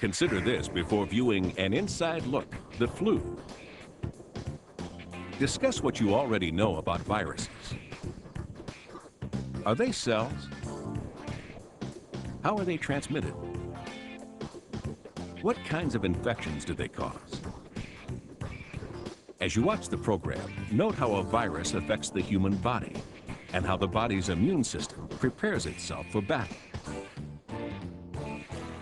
Consider this before viewing An Inside Look, the flu. Discuss what you already know about viruses. Are they cells? How are they transmitted? What kinds of infections do they cause? As you watch the program, note how a virus affects the human body and how the body's immune system prepares itself for battle.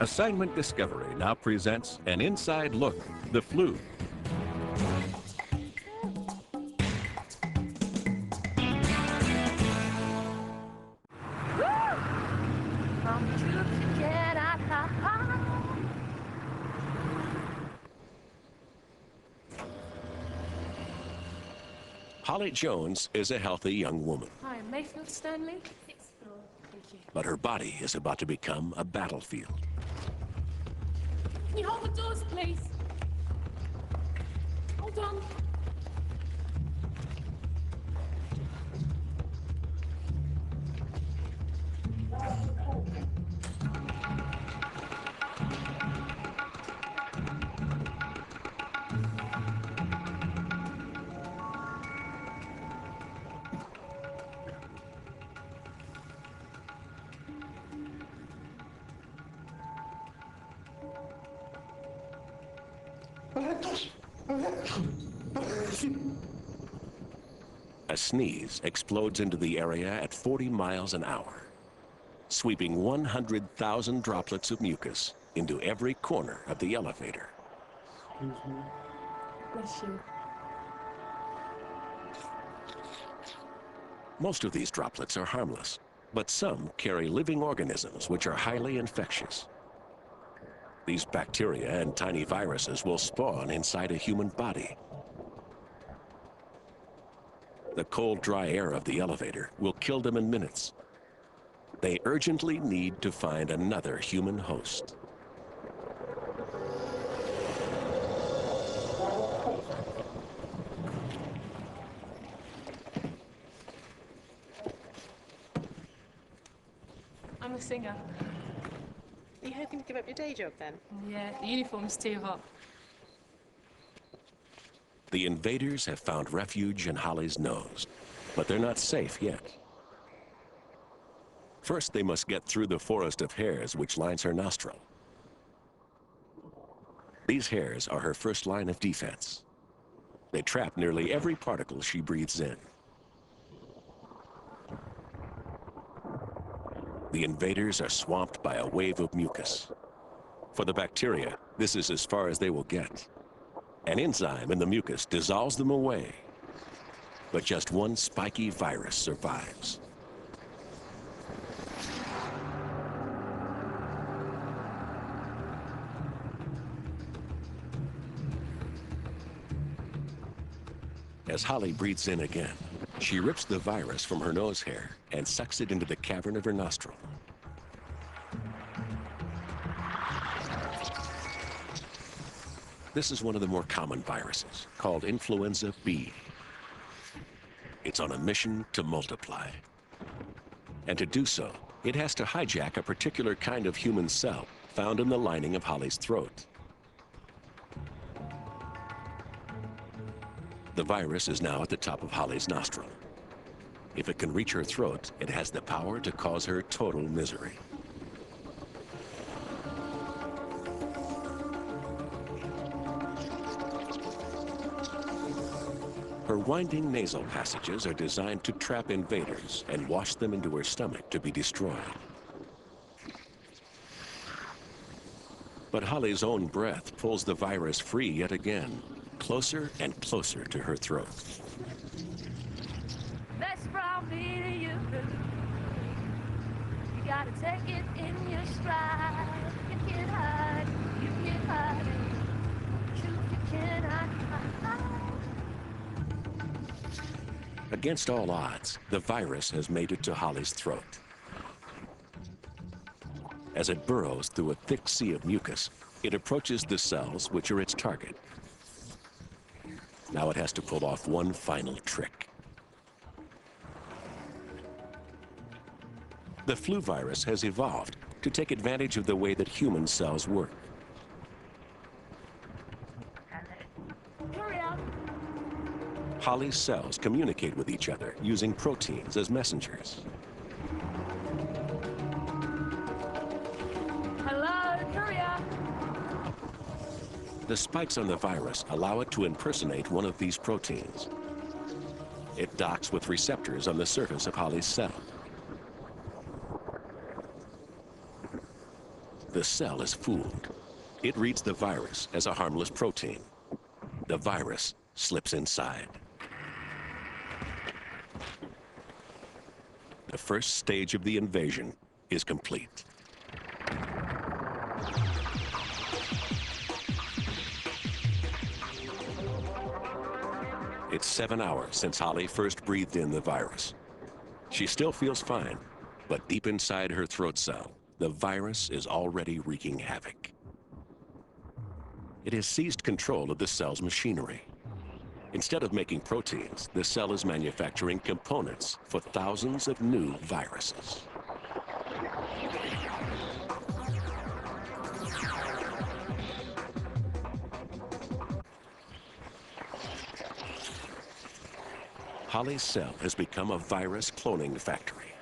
Assignment Discovery now presents An Inside Look, the flu. Holly Jones is a healthy young woman. Hi, Mayfield Stanley. 6th floor. Thank you. But her body is about to become a battlefield. Can you hold the doors, please? Hold on. A sneeze explodes into the area at 40 miles an hour, sweeping 100,000 droplets of mucus into every corner of the elevator. Bless you. Most of these droplets are harmless, but some carry living organisms which are highly infectious. These bacteria and tiny viruses will spawn inside a human body. The cold, dry air of the elevator will kill them in minutes. They urgently need to find another human host. I'm a singer. Are you hoping to give up your day job then? Yeah, the uniform's too hot. The invaders have found refuge in Holly's nose, but they're not safe yet. First, they must get through the forest of hairs which lines her nostril. These hairs are her first line of defense. They trap nearly every particle she breathes in. The invaders are swamped by a wave of mucus. For the bacteria, this is as far as they will get. An enzyme in the mucus dissolves them away. But just one spiky virus survives. As Holly breathes in again, she rips the virus from her nose hair and sucks it into the cavern of her nostril. This is one of the more common viruses, called influenza B. It's on a mission to multiply. And to do so, it has to hijack a particular kind of human cell found in the lining of Holly's throat. The virus is now at the top of Holly's nostril. If it can reach her throat, it has the power to cause her total misery. Her winding nasal passages are designed to trap invaders and wash them into her stomach to be destroyed. But Holly's own breath pulls the virus free yet again, closer and closer to her throat. That's from me to you. You gotta take it in your stride. You can't hide, you can't hide it. Truth you cannot hide. Against all odds, the virus has made it to Holly's throat. As it burrows through a thick sea of mucus, it approaches the cells which are its target. Now it has to pull off one final trick. The flu virus has evolved to take advantage of the way that human cells work. Holly's cells communicate with each other using proteins as messengers. Hello, courier. The spikes on the virus allow it to impersonate one of these proteins. It docks with receptors on the surface of Holly's cell. The cell is fooled. It reads the virus as a harmless protein. The virus slips inside. The first stage of the invasion is complete. It's 7 hours since Holly first breathed in the virus. She still feels fine, but deep inside her throat cell, the virus is already wreaking havoc. It has seized control of the cell's machinery. Instead of making proteins, the cell is manufacturing components for thousands of new viruses. Holly's cell has become a virus cloning factory.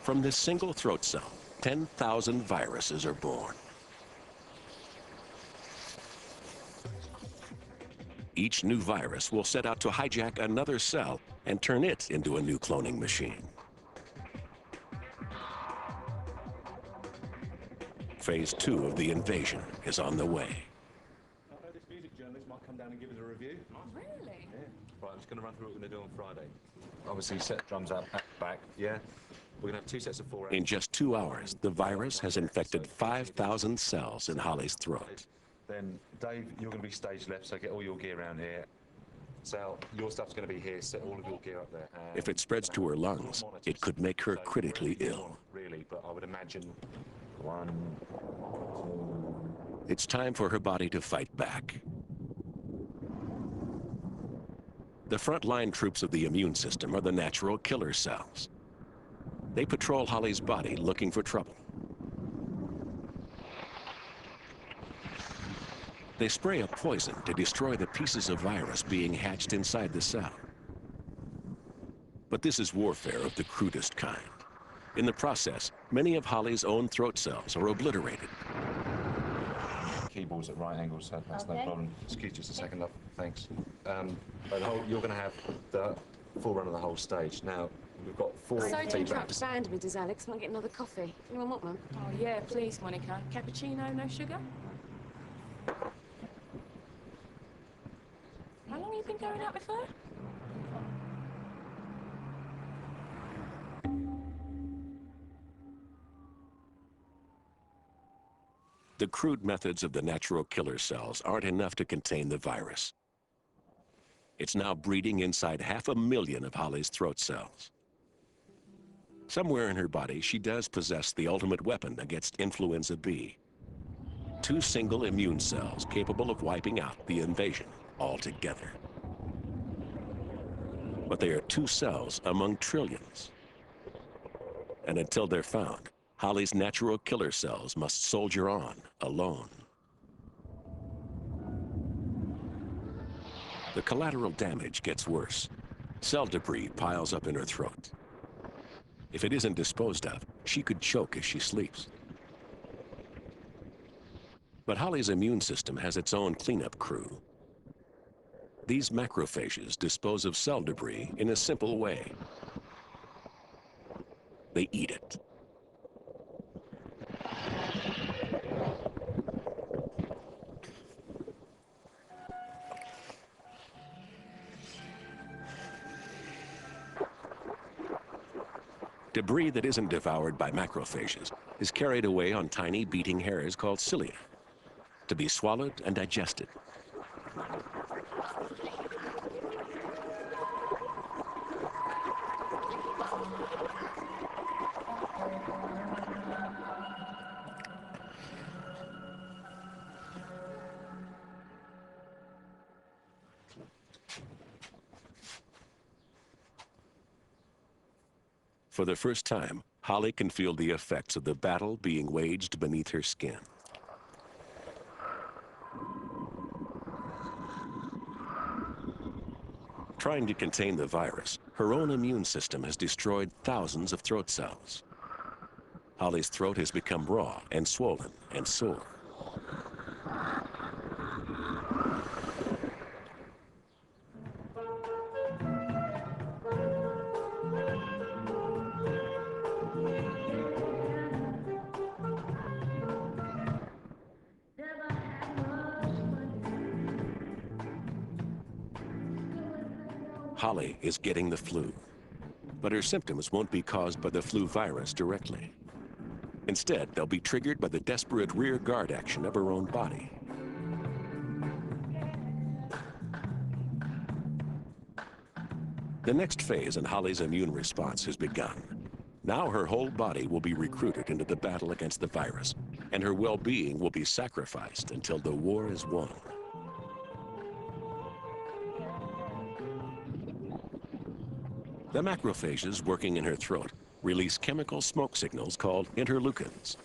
From this single throat cell, 10,000 viruses are born. Each new virus will set out to hijack another cell and turn it into a new cloning machine. Phase 2 of the invasion is on the way. I heard this music journalist might come down and give us a review. Really? Yeah. Right, I'm just going to run through what we're going to do on Friday. Obviously, set drums up, back, yeah? We're going to have 2 sets of 4 In just 2 hours, the virus has infected 5,000 cells in Holly's throat. Then, Dave, you're going to be stage left, so get all your gear around here. Sal, your stuff's going to be here. Set all of your gear up there. And If it spreads to her lungs, it could make her critically ill. Really, but I would imagine 1, 2... It's time for her body to fight back. The frontline troops of the immune system are the natural killer cells. They patrol Holly's body looking for trouble. They spray a poison to destroy the pieces of virus being hatched inside the cell. But this is warfare of the crudest kind. In the process, many of Holly's own throat cells are obliterated. Keyboards at right angles, so that's no Okay. problem. Excuse just a second, love. Thanks. You're going to have the full run of the whole stage. Now, we've got 4 Sorry to tea interrupt bags. the band, Mrs. Alex. Might get another coffee. Anyone want one? Oh, yeah, please, Monica. Cappuccino, no sugar? How long have you been going out with her? The crude methods of the natural killer cells aren't enough to contain the virus. It's now breeding inside 500,000 of Holly's throat cells. Somewhere in her body, she does possess the ultimate weapon against influenza B. 2 single immune cells capable of wiping out the invasion altogether. But they are 2 cells among trillions. And until they're found, Holly's natural killer cells must soldier on alone. The collateral damage gets worse. Cell debris piles up in her throat. If it isn't disposed of, she could choke as she sleeps. But Holly's immune system has its own cleanup crew. These macrophages dispose of cell debris in a simple way. They eat it. Debris that isn't devoured by macrophages is carried away on tiny beating hairs called cilia, to be swallowed and digested. For the first time, Holly can feel the effects of the battle being waged beneath her skin. Trying to contain the virus, her own immune system has destroyed thousands of throat cells. Holly's throat has become raw and swollen and sore. Holly is getting the flu, but her symptoms won't be caused by the flu virus directly. Instead, they'll be triggered by the desperate rear guard action of her own body. The next phase in Holly's immune response has begun. Now her whole body will be recruited into the battle against the virus, and her well-being will be sacrificed until the war is won. The macrophages working in her throat release chemical smoke signals called interleukins.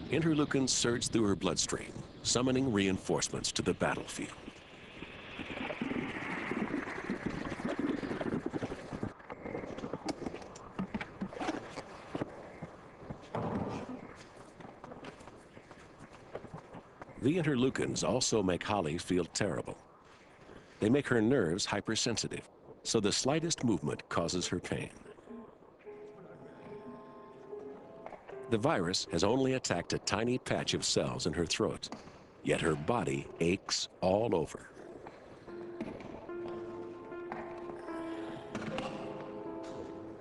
Interleukins surge through her bloodstream, summoning reinforcements to the battlefield. The interleukins also make Holly feel terrible. They make her nerves hypersensitive, so the slightest movement causes her pain. The virus has only attacked a tiny patch of cells in her throat, yet her body aches all over.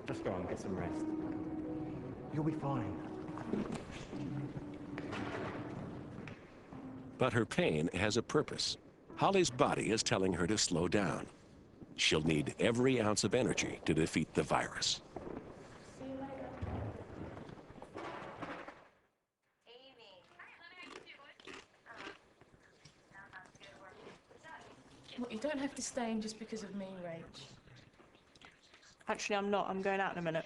Just go and get some rest. You'll be fine. But her pain has a purpose. Holly's body is telling her to slow down. She'll need every ounce of energy to defeat the virus. Look, you don't have to stay in just because of me, Rach. Actually, I'm not. I'm going out in a minute.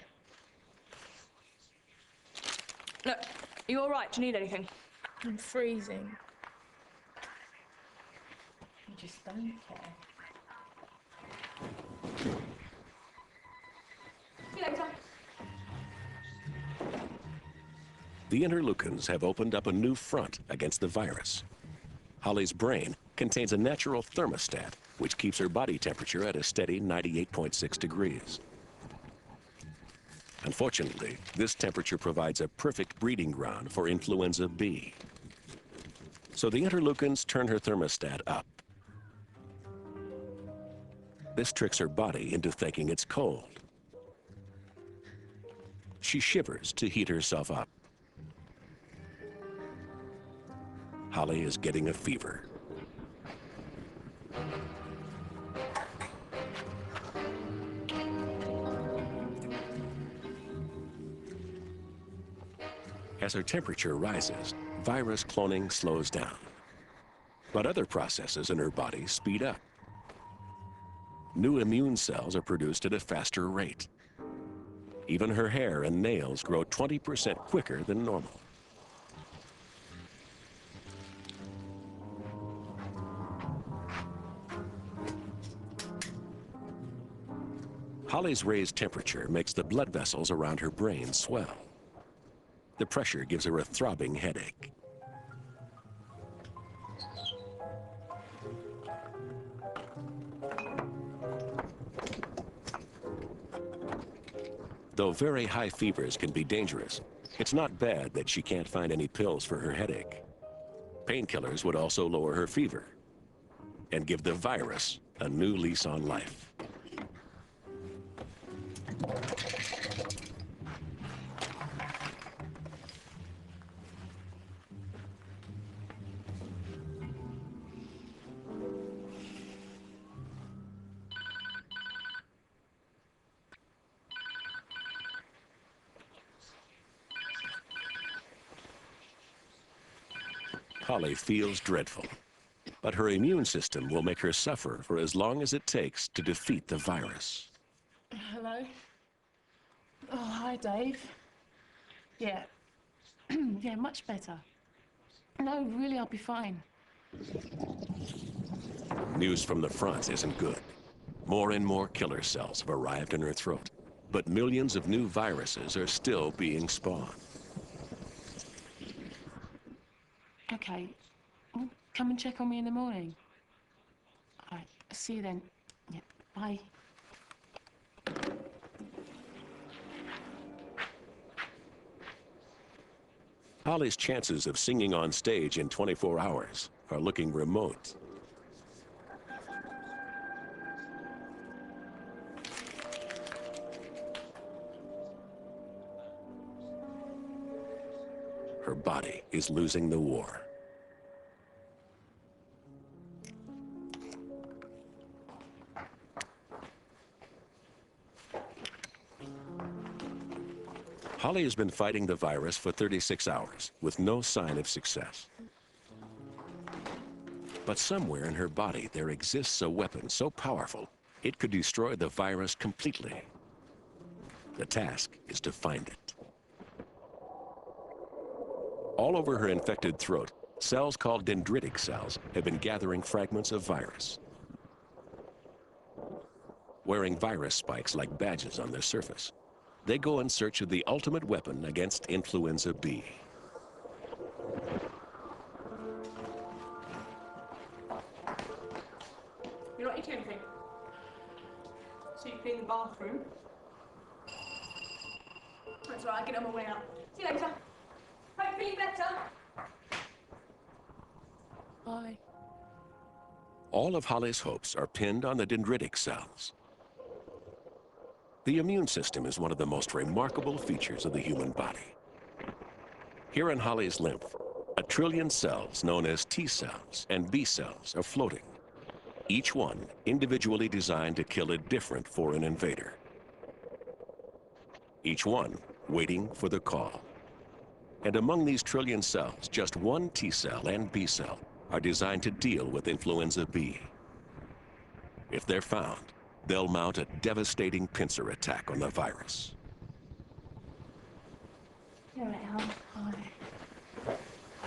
Look, are you all right? Do you need anything? I'm freezing. You just don't care. See you later. The interleukins have opened up a new front against the virus. Holly's brain contains a natural thermostat, which keeps her body temperature at a steady 98.6 degrees. Unfortunately, this temperature provides a perfect breeding ground for influenza B. So the interleukins turn her thermostat up. This tricks her body into thinking it's cold. She shivers to heat herself up. Holly is getting a fever. As her temperature rises, virus cloning slows down. But other processes in her body speed up. New immune cells are produced at a faster rate. Even her hair and nails grow 20% quicker than normal. Holly's raised temperature makes the blood vessels around her brain swell. The pressure gives her a throbbing headache. Though very high fevers can be dangerous, it's not bad that she can't find any pills for her headache. Painkillers would also lower her fever and give the virus a new lease on life. Holly feels dreadful, but her immune system will make her suffer for as long as it takes to defeat the virus. Hello? Oh, hi, Dave. Yeah. Yeah, much better. No, really, I'll be fine. News from the front isn't good. More and more killer cells have arrived in her throat, but millions of new viruses are still being spawned. Okay. Well, come and check on me in the morning. All right. See you then. Yeah. Bye. Holly's chances of singing on stage in 24 hours are looking remote. Her body is losing the war. Holly has been fighting the virus for 36 hours with no sign of success. But somewhere in her body there exists a weapon so powerful it could destroy the virus completely. The task is to find it. All over her infected throat, cells called dendritic cells have been gathering fragments of virus. Wearing virus spikes like badges on their surface, they go in search of the ultimate weapon against influenza B. You're not eating anything. So you clean the bathroom. That's right, I'll get on my way out. See you later. Hope you're feeling better. Bye. All of Holly's hopes are pinned on the dendritic cells. The immune system is one of the most remarkable features of the human body. Here in Holly's lymph, 1 trillion cells known as T cells and B cells are floating, each one individually designed to kill a different foreign invader. Each one waiting for the call. And among these trillion cells, just 1 T cell and B cell are designed to deal with influenza B. If they're found, they'll mount a devastating pincer attack on the virus. You're right, Hal. Hi.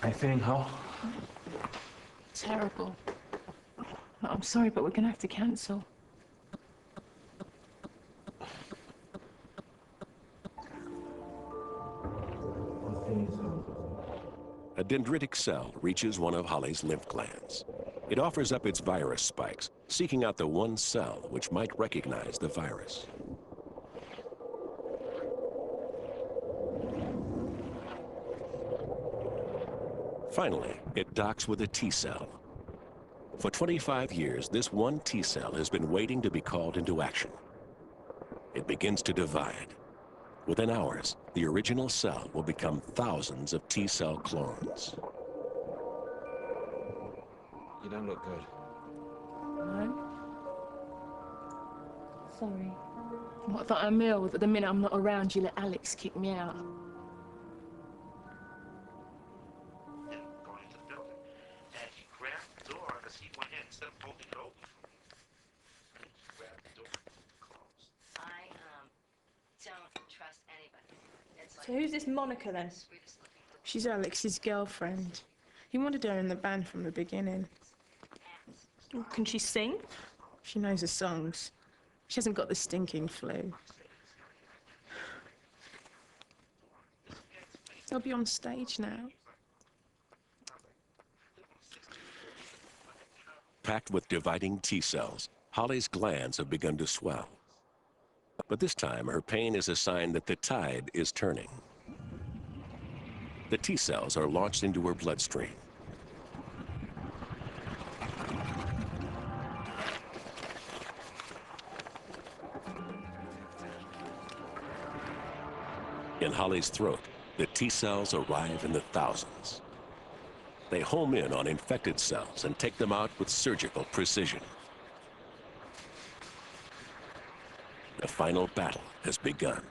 How you feeling, Hal? Terrible. I'm sorry, but we're gonna have to cancel. A dendritic cell reaches one of Holly's lymph glands. It offers up its virus spikes, seeking out the one cell which might recognize the virus. Finally, it docks with a T cell. For 25 years, this one T cell has been waiting to be called into action. It begins to divide. Within hours, the original cell will become thousands of T cell clones. You don't look good. No? Sorry. What about a meal? That the minute I'm not around, you let Alex kick me out. Going into the building, and he grabbed the door as he went in instead of holding it open. He grabbed the door, closed. I don't trust anybody. It's like So who's this Monica then? the sweetest looking little She's Alex's girlfriend. He wanted her in the band from the beginning. ass. Can she sing? She knows the songs. She hasn't got the stinking flu. They'll be on stage now. Packed with dividing T cells, Holly's glands have begun to swell. But this time, her pain is a sign that the tide is turning. The T cells are launched into her bloodstream. In Holly's throat, the T cells arrive in the thousands. They home in on infected cells and take them out with surgical precision. The final battle has begun.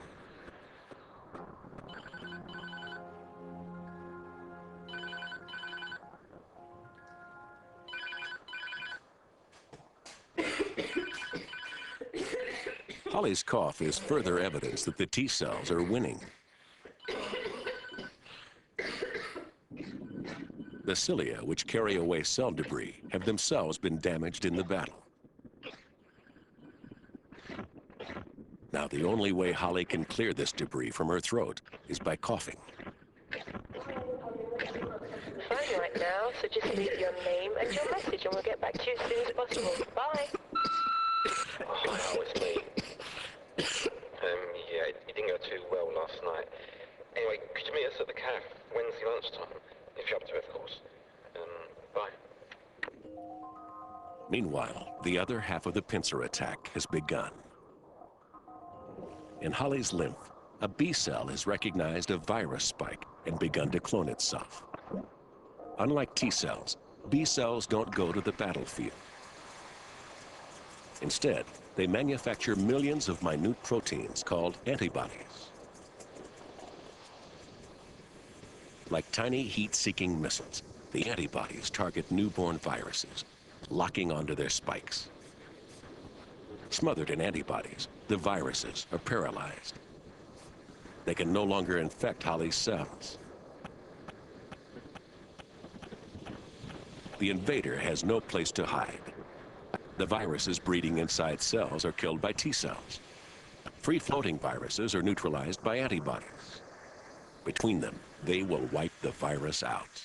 Holly's cough is further evidence that the T cells are winning. The cilia, which carry away cell debris, have themselves been damaged in the battle. Now, the only way Holly can clear this debris from her throat is by coughing. Phone right now, so just leave your name and your message and we'll get back to you as soon as possible. Bye. Hi, Al, it's me. Yeah, it didn't go too well last night. Anyway, could you meet us at the cafe Wednesday lunchtime? If you're up to it, of course. Bye. Meanwhile, the other half of the pincer attack has begun. In Holly's lymph, a B cell has recognized a virus spike and begun to clone itself. Unlike T cells, B cells don't go to the battlefield. Instead, they manufacture millions of minute proteins called antibodies. Like tiny heat-seeking missiles, the antibodies target newborn viruses, locking onto their spikes. Smothered in antibodies, the viruses are paralyzed. They can no longer infect Holly's cells. The invader has no place to hide. The viruses breeding inside cells are killed by T cells. Free-floating viruses are neutralized by antibodies. Between them, they will wipe the virus out.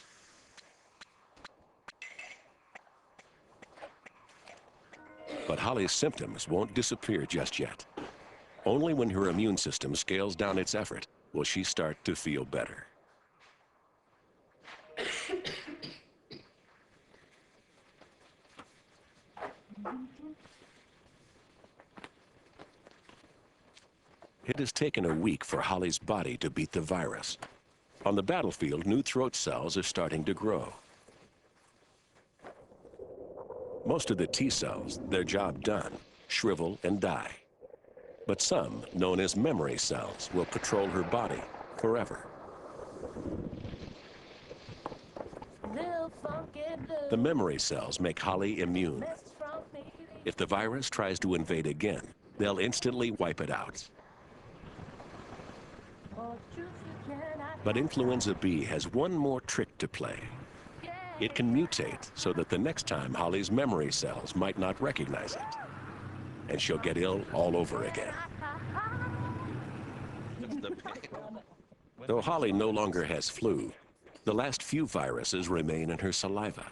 But Holly's symptoms won't disappear just yet. Only when her immune system scales down its effort will she start to feel better. It has taken a week for Holly's body to beat the virus. On the battlefield, new throat cells are starting to grow. Most of the T cells, their job done, shrivel and die. But some, known as memory cells, will patrol her body forever. The memory cells make Holly immune. If the virus tries to invade again, they'll instantly wipe it out. But influenza B has one more trick to play. It can mutate so that the next time Holly's memory cells might not recognize it. And she'll get ill all over again. Though Holly no longer has flu, the last few viruses remain in her saliva.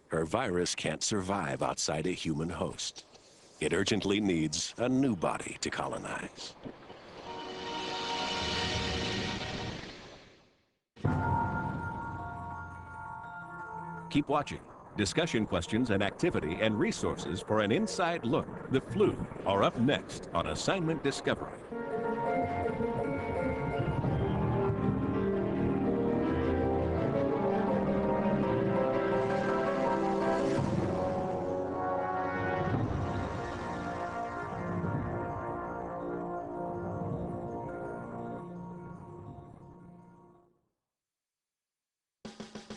Her virus can't survive outside a human host. It urgently needs a new body to colonize. Keep watching. Discussion questions and activity and resources for an inside look, the flu, are up next on Assignment Discovery.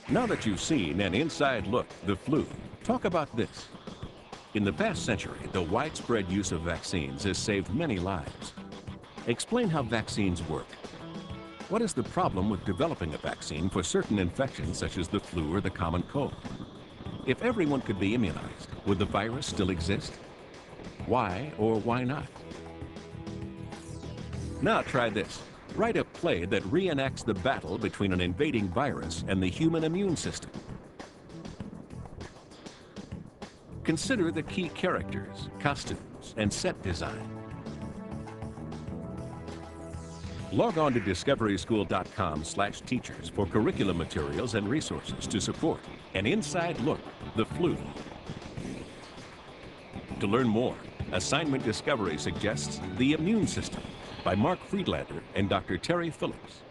Now that you've seen an inside look, the flu, talk about this. In the past century, the widespread use of vaccines has saved many lives. Explain how vaccines work. What is the problem with developing a vaccine for certain infections such as the flu or the common cold? If everyone could be immunized, would the virus still exist? Why or why not? Now try this. Write a play that reenacts the battle between an invading virus and the human immune system. Consider the key characters, costumes, and set design. Log on to discoveryschool.com/teachers for curriculum materials and resources to support an inside look, the flu. To learn more, Assignment Discovery suggests The Immune System by Mark Friedlander and Dr. Terry Phillips.